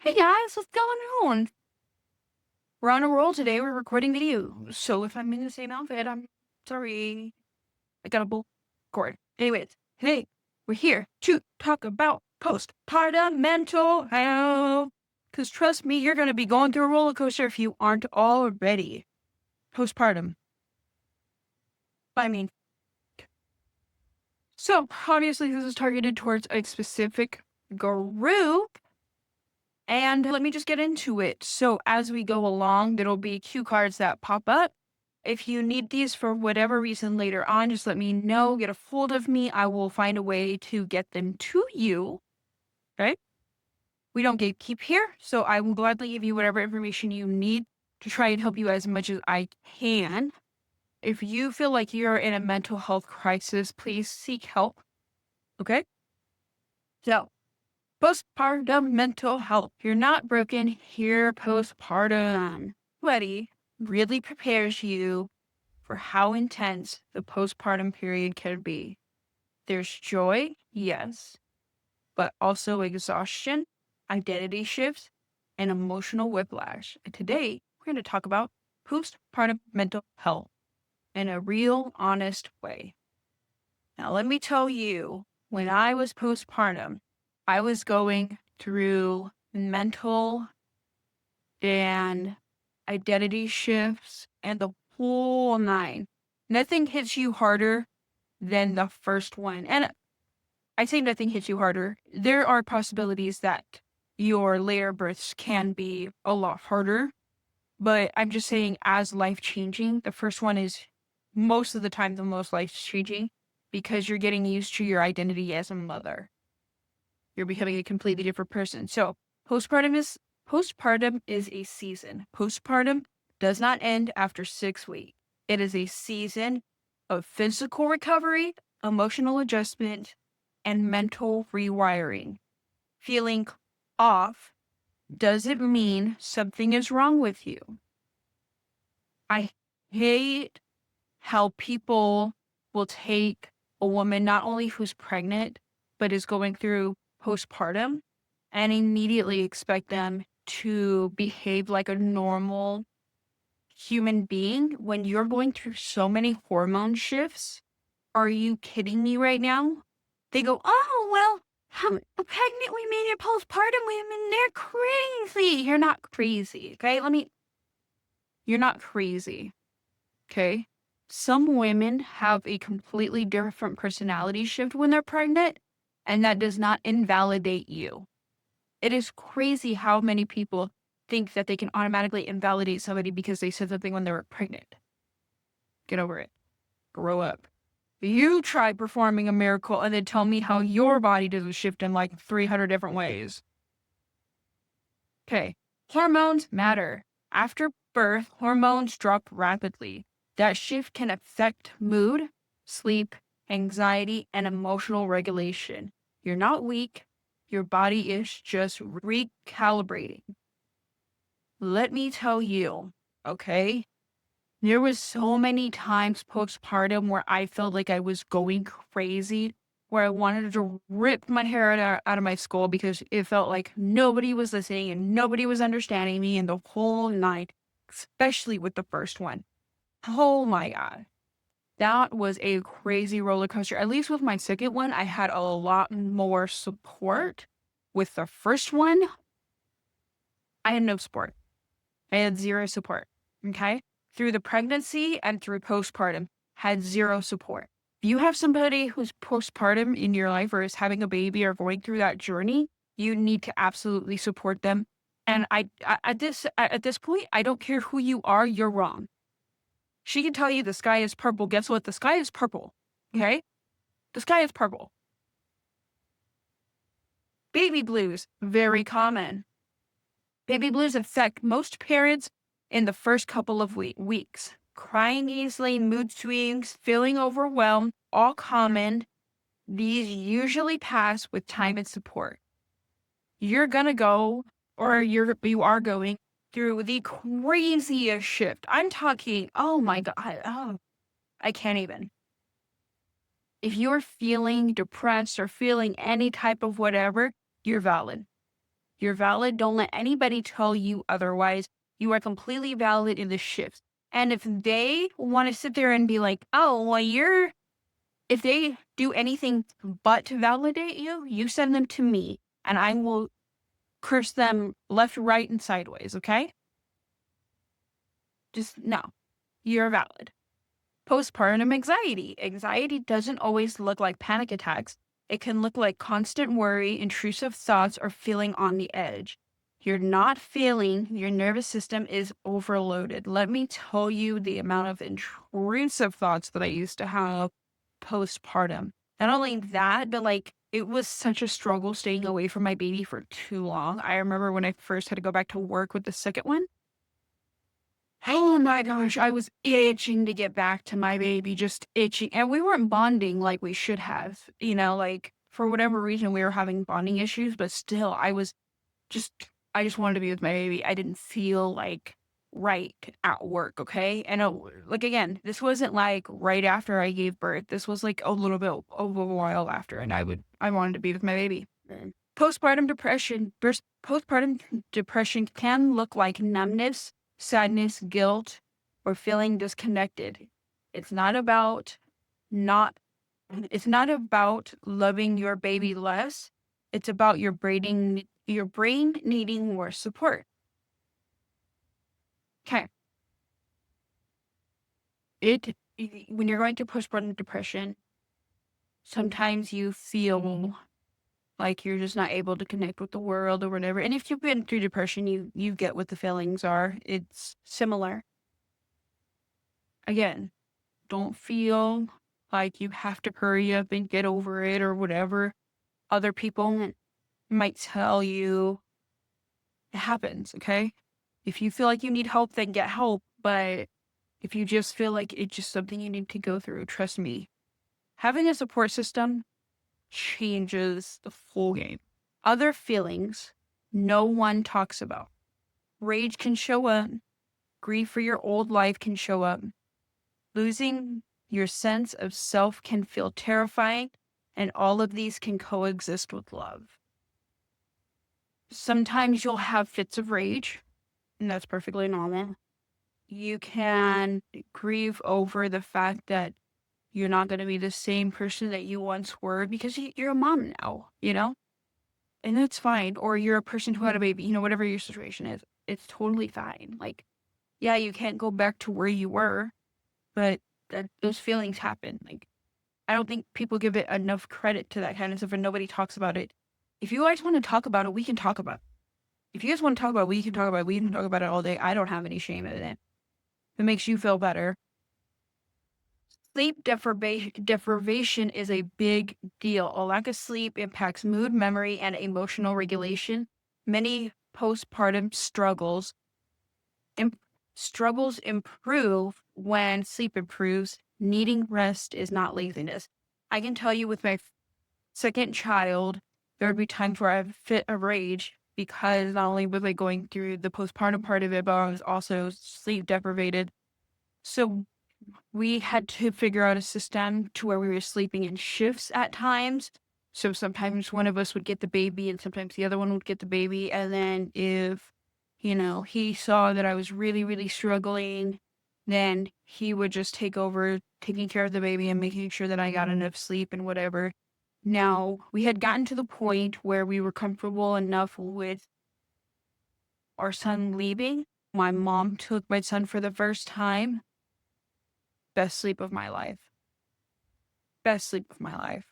Hey guys, what's going on? We're on a roll today. We're recording video. So if I'm in the same outfit, I'm sorry. I got a bull cord. Anyways, today we're here to talk about postpartum mental health. Because trust me, you're going to be going through a roller coaster if you aren't already. Postpartum. I mean, so obviously this is targeted towards a specific group. And let me just get into it. So as we go along, there'll be cue cards that pop up. If you need these for whatever reason later on, just let me know. Get a hold of me. I will find a way to get them to you. Okay? We don't gatekeep here, so I will gladly give you whatever information you need to try and help you as much as I can. If you feel like you're in a mental health crisis, please seek help. Okay? So, postpartum mental health. You're not broken, you're postpartum. Sweaty really prepares you for how intense the postpartum period can be. There's joy, yes, but also exhaustion, identity shifts, and emotional whiplash. And today, we're going to talk about postpartum mental health in a real, honest way. Now, let me tell you, when I was postpartum, I was going through mental and identity shifts and the whole nine. Nothing hits you harder than the first one. And I say nothing hits you harder. There are possibilities that your later births can be a lot harder. But I'm just saying, as life-changing, the first one is most of the time the most life-changing because you're getting used to your identity as a mother. You're becoming a completely different person. So postpartum is a season. Postpartum does not end after 6 weeks. It is a season of physical recovery, emotional adjustment, and mental rewiring. Feeling off doesn't mean something is wrong with you. I hate how people will take a woman not only who's pregnant, but is going through postpartum and immediately expect them to behave like a normal human being when you're going through so many hormone shifts. Are you kidding me right now? They go, oh, well, how pregnant women and postpartum women, they're crazy. You're not crazy, okay? You're not crazy, okay? Some women have a completely different personality shift when they're pregnant, and that does not invalidate you. It is crazy how many people think that they can automatically invalidate somebody because they said something when they were pregnant. Get over it. Grow up. You try performing a miracle and then tell me how your body does a shift in like 300 different ways. Okay. Hormones matter. After birth, hormones drop rapidly. That shift can affect mood, sleep, anxiety, and emotional regulation. You're not weak. Your body is just recalibrating. Let me tell you, okay? There was so many times postpartum where I felt like I was going crazy, where I wanted to rip my hair out of my skull because it felt like nobody was listening and nobody was understanding me and the whole night, especially with the first one. Oh my God. That was a crazy roller coaster. At least with my second one, I had a lot more support. With the first one, I had no support. I had zero support. Okay? Through the pregnancy and through postpartum, had zero support. If you have somebody who's postpartum in your life or is having a baby or going through that journey, you need to absolutely support them. And at this point, I don't care who you are, you're wrong. She can tell you the sky is purple. Guess what? The sky is purple. Okay? The sky is purple. Baby blues, very common. Baby blues affect most parents in the first couple of weeks. Crying easily, mood swings, feeling overwhelmed, all common. These usually pass with time and support. You're gonna go, or you are going through the craziest shift. I'm talking, oh my God, I can't even. If you're feeling depressed or feeling any type of whatever, you're valid. You're valid. Don't let anybody tell you otherwise. You are completely valid in the shift. And if they want to sit there and be like, oh, well, if they do anything but to validate you, you send them to me and I will curse them left, right, and sideways, okay? Just no, you're valid. Postpartum anxiety. Anxiety doesn't always look like panic attacks. It can look like constant worry, intrusive thoughts, or feeling on the edge. You're not feeling, your nervous system is overloaded. Let me tell you the amount of intrusive thoughts that I used to have postpartum. Not only that, but like it was such a struggle staying away from my baby for too long. I remember when I first had to go back to work with the second one. Oh my gosh, I was itching to get back to my baby, just itching. And we weren't bonding like we should have, like for whatever reason we were having bonding issues, but still just, I just wanted to be with my baby. I didn't feel like right at work, okay? And like again, this wasn't like right after I gave birth. This was like a little bit of a while after, and I wanted to be with my baby. Postpartum depression can look like numbness, sadness, guilt, or feeling disconnected. It's not about not it's not about loving your baby less. It's about your brain needing more support. Okay. When you're going through postpartum depression, sometimes you feel like you're just not able to connect with the world or whatever. And if you've been through depression, you get what the feelings are. It's similar. Again, don't feel like you have to hurry up and get over it or whatever. Other people might tell you it happens, okay? If you feel like you need help, then get help. But if you just feel like it's just something you need to go through, trust me, having a support system changes the full game. Other feelings no one talks about. Rage can show up. Grief for your old life can show up. Losing your sense of self can feel terrifying, and all of these can coexist with love. Sometimes you'll have fits of rage, and that's perfectly normal. You can grieve over the fact that you're not going to be the same person that you once were because you're a mom now, And that's fine. Or you're a person who had a baby, whatever your situation is, it's totally fine. Like, yeah, you can't go back to where you were, but those feelings happen. Like, I don't think people give it enough credit to that kind of stuff and nobody talks about it. If you guys want to talk about it, we can talk about it. If you guys want to talk about it, we can talk about it. We can talk about it all day. I don't have any shame in it. If it makes you feel better. Sleep deprivation is a big deal. A lack of sleep impacts mood, memory, and emotional regulation. Many postpartum struggles improve when sleep improves. Needing rest is not laziness. I can tell you with my second child, there would be times where I have fit of rage because not only was I going through the postpartum part of it, but I was also sleep deprived. So we had to figure out a system to where we were sleeping in shifts at times. So sometimes one of us would get the baby and sometimes the other one would get the baby. And then if, he saw that I was really, really struggling, then he would just take over taking care of the baby and making sure that I got enough sleep and whatever. Now, we had gotten to the point where we were comfortable enough with our son leaving. My mom took my son for the first time. Best sleep of my life. Best sleep of my life.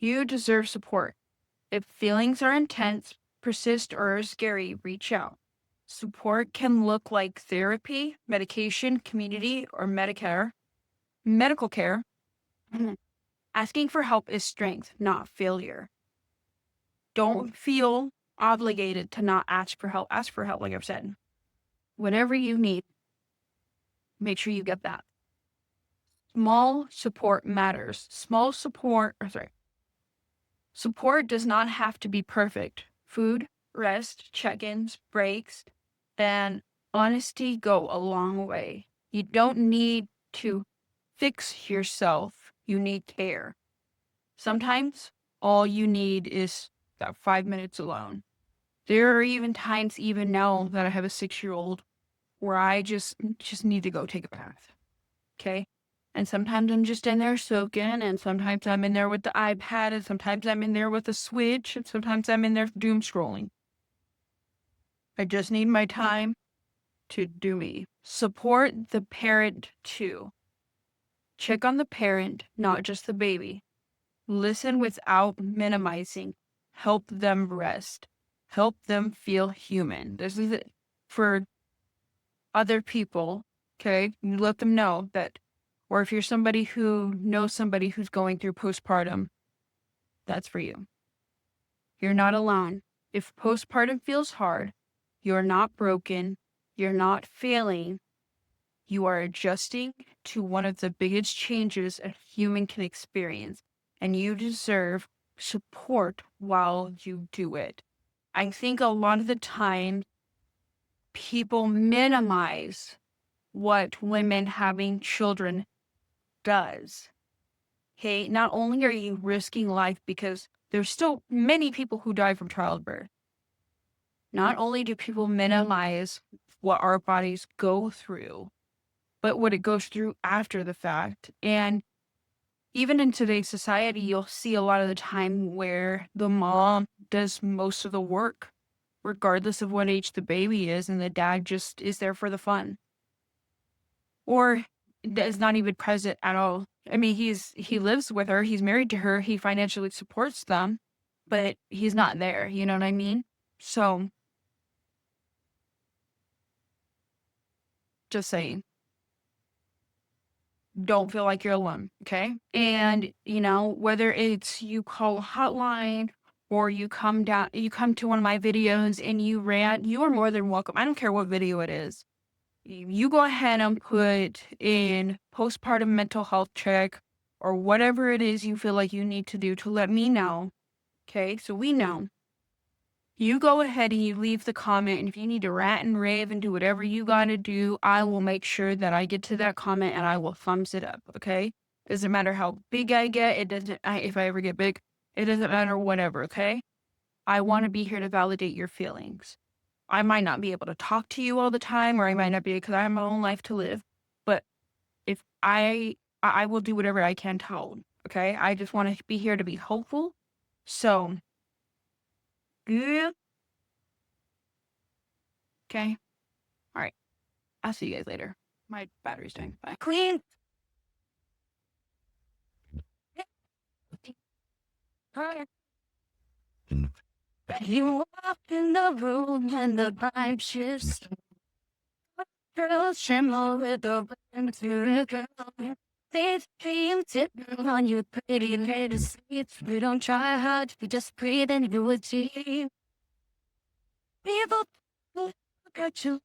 You deserve support. If feelings are intense, persist, or are scary, reach out. Support can look like therapy, medication, community, or medical care. Asking for help is strength, not failure. Don't feel obligated to not ask for help. Ask for help, like I've said. Whatever you need, make sure you get that. Small support matters. Support does not have to be perfect. Food, rest, check-ins, breaks, and honesty go a long way. You don't need to fix yourself. You need care. Sometimes all you need is that 5 minutes alone. There are even times, even now that I have a 6-year-old, where I just need to go take a bath. Okay? And sometimes I'm just in there soaking, and sometimes I'm in there with the iPad, and sometimes I'm in there with the Switch, and sometimes I'm in there doom scrolling. I just need my time to do me. Support the parent too. Check on the parent, not just the baby. Listen without minimizing. Help them rest. Help them feel human. This is it for other people, okay? You let them know that, or if you're somebody who knows somebody who's going through postpartum, that's for you. You're not alone. If postpartum feels hard, you're not broken, you're not failing, you are adjusting to one of the biggest changes a human can experience, and you deserve support while you do it. I think a lot of the time, people minimize what women having children does. Okay, not only are you risking life because there's still many people who die from childbirth, not only do people minimize what our bodies go through, but what it goes through after the fact. And even in today's society, you'll see a lot of the time where the mom does most of the work, regardless of what age the baby is, and the dad just is there for the fun. Or is not even present at all. I mean, he lives with her, he's married to her, he financially supports them, but he's not there, you know what I mean? So, just saying, don't feel like you're alone, okay? And, whether it's you call a hotline or you come to one of my videos and you rant, you are more than welcome. I don't care what video it is. You go ahead and put in postpartum mental health check or whatever it is you feel like you need to do to let me know. Okay, so we know. You go ahead and you leave the comment, and if you need to rant and rave and do whatever you gotta do, I will make sure that I get to that comment and I will thumbs it up, okay? Doesn't matter how big I get, if I ever get big, it doesn't matter, whatever, okay? I want to be here to validate your feelings. I might not be able to talk to you all the time, or I might not be because I have my own life to live. But if I will do whatever I can to help. Okay, I just want to be here to be hopeful. So, yeah. Okay, all right. I'll see you guys later. My battery's dying. Bye. Clean. You walk in the room and the vibe shifts. Girls tremble with the wind to the ground. These dreams tipping on you, pretty little seats. We don't try hard, we just breathe and do it deep. People look at you,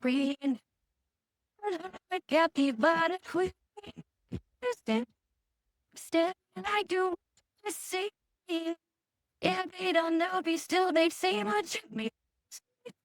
reading. I can't be but a queen. Stand, I do. I see. Yeah, they don't know me, still they say much of me.